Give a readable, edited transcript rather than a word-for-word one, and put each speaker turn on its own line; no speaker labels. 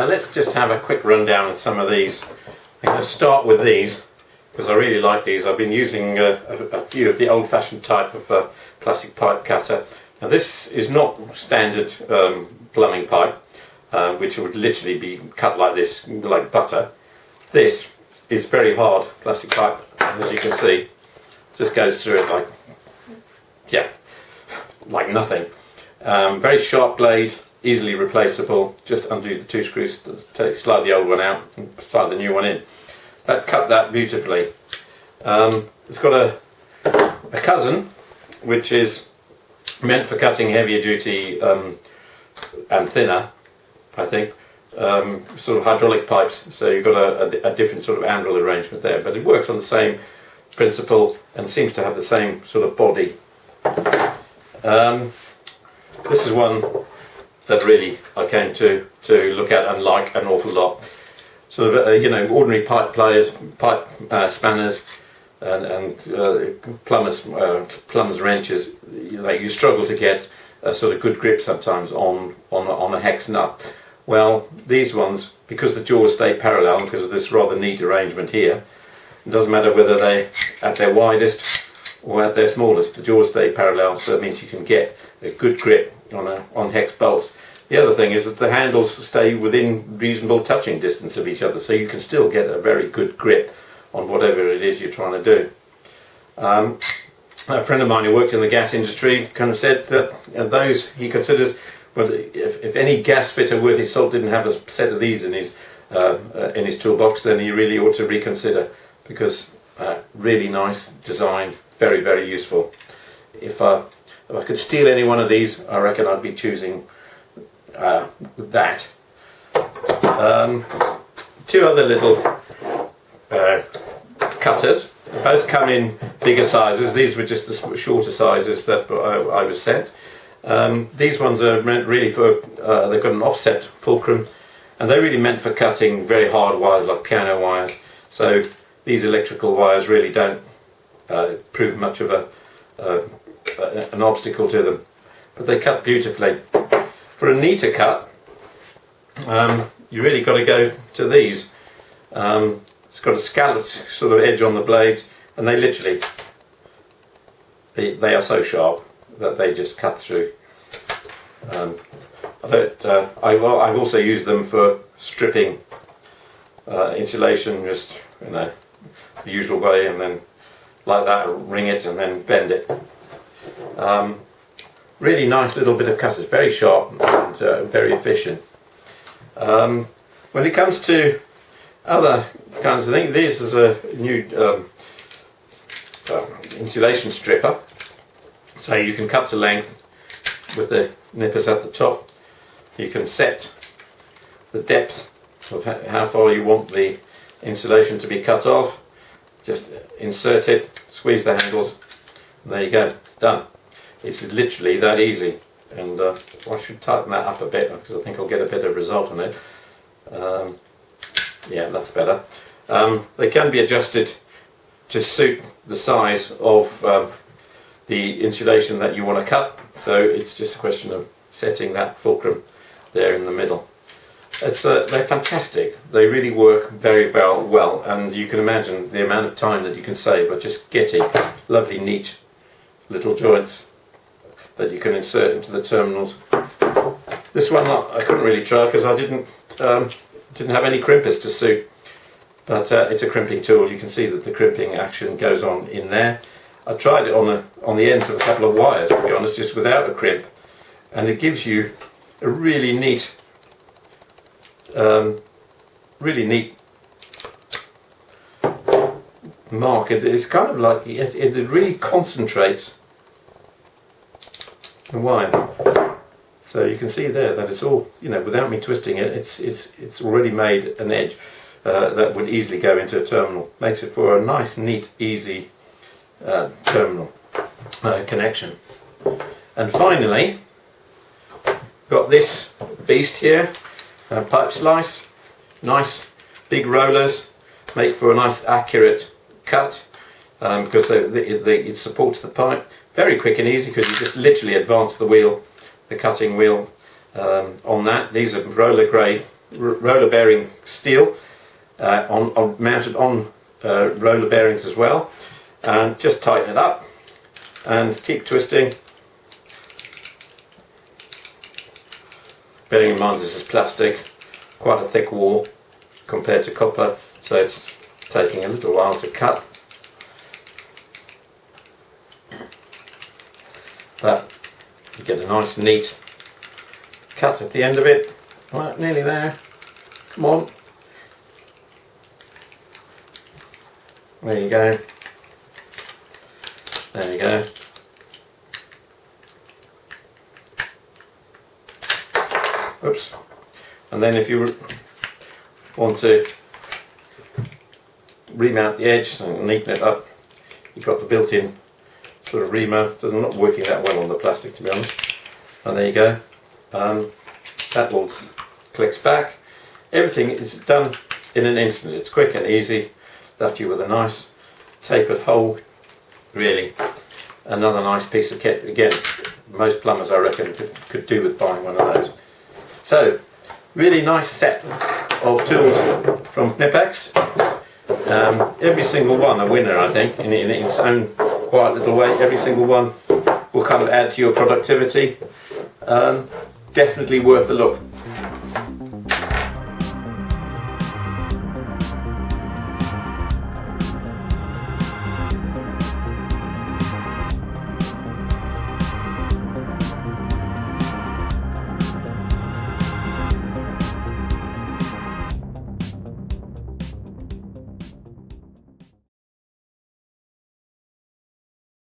let's just have a quick rundown of some of these. I'm going to start with these because I really like these. I've been using a few of the old-fashioned type of plastic pipe cutter. Now this is not standard plumbing pipe, which would literally be cut like this, like butter. This is very hard plastic pipe, and as you can see, just goes through it like, yeah, like nothing. Very sharp blade, easily replaceable. Just undo the two screws, slide the old one out and slide the new one in. That cut that beautifully. It's got a cousin which is meant for cutting heavier duty and thinner, I think, sort of hydraulic pipes, so you've got a different sort of anvil arrangement there, but it works on the same principle and seems to have the same sort of body. This is one that really I came to look at and like an awful lot. Sort of you know, ordinary pipe pliers, pipe spanners, and plumbers wrenches. You struggle to get a sort of good grip sometimes on a hex nut. Well, these ones, because the jaws stay parallel, because of this rather neat arrangement here, it doesn't matter whether they're at their widest or at their smallest, the jaws stay parallel, so it means you can get a good grip on hex bolts. The other thing is that the handles stay within reasonable touching distance of each other, so you can still get a very good grip on whatever it is you're trying to do. A friend of mine who worked in the gas industry kind of said that those he considers, well, if any gas fitter worth his salt didn't have a set of these in his toolbox, then he really ought to reconsider, because really nice design, very, very useful. If I could steal any one of these, I reckon I'd be choosing that. Two other little cutters, both come in bigger sizes. These were just the shorter sizes that I was sent. These ones are meant really for, they've got an offset fulcrum, and they're really meant for cutting very hard wires like piano wires. So these electrical wires really don't prove much of an obstacle to them, but they cut beautifully. For a neater cut, you really got to go to these. It's got a scalloped sort of edge on the blades, and they literally, they are so sharp that they just cut through. I've also used them for stripping insulation, just, you know, the usual way, and then like that, ring it and then bend it. Really nice little bit of cutters, very sharp and very efficient. When it comes to other kinds of things, this is a new insulation stripper, so you can cut to length with the nippers at the top. You can set the depth of how far you want the insulation to be cut off. Just insert it, squeeze the handles, and there you go, done. It's literally that easy, and I should tighten that up a bit because I think I'll get a better result on it. Yeah, that's better. They can be adjusted to suit the size of the insulation that you want to cut, so it's just a question of setting that fulcrum there in the middle. They're fantastic. They really work very well, and you can imagine the amount of time that you can save by just getting lovely neat little joints that you can insert into the terminals. This one I couldn't really try because I didn't have any crimpers to suit, but it's a crimping tool. You can see that the crimping action goes on in there. I tried it on the ends of a couple of wires, to be honest, just without a crimp, and it gives you a really neat mark. It's kind of like it really concentrates the wire, so you can see there that it's all, you know, without me twisting it, it's already made an edge that would easily go into a terminal. Makes it for a nice, neat, easy terminal connection. And finally, got this beast here, pipe slice. Nice big rollers make for a nice accurate cut because it supports the pipe. Very quick and easy because you just literally advance the wheel, the cutting wheel on that. These are roller grade roller bearing steel mounted on roller bearings as well, and just tighten it up and keep twisting, bearing in mind this is plastic, quite a thick wall compared to copper, so it's taking a little while to cut, but you get a nice neat cut at the end of it. Right, nearly there, come on, there you go, there you go. Oops. And then if you want to remount the edge and neaten it up, you've got the built-in sort of remount. It's not working that well on the plastic, to be honest. And there you go. That all clicks back. Everything is done in an instant. It's quick and easy. Left you with a nice tapered hole. Really, another nice piece of kit. Again, most plumbers, I reckon, could do with buying one of those. So, really nice set of tools from Knipex. Every single one a winner, I think, in its own quiet little way. Every single one will kind of add to your productivity. Definitely worth a look.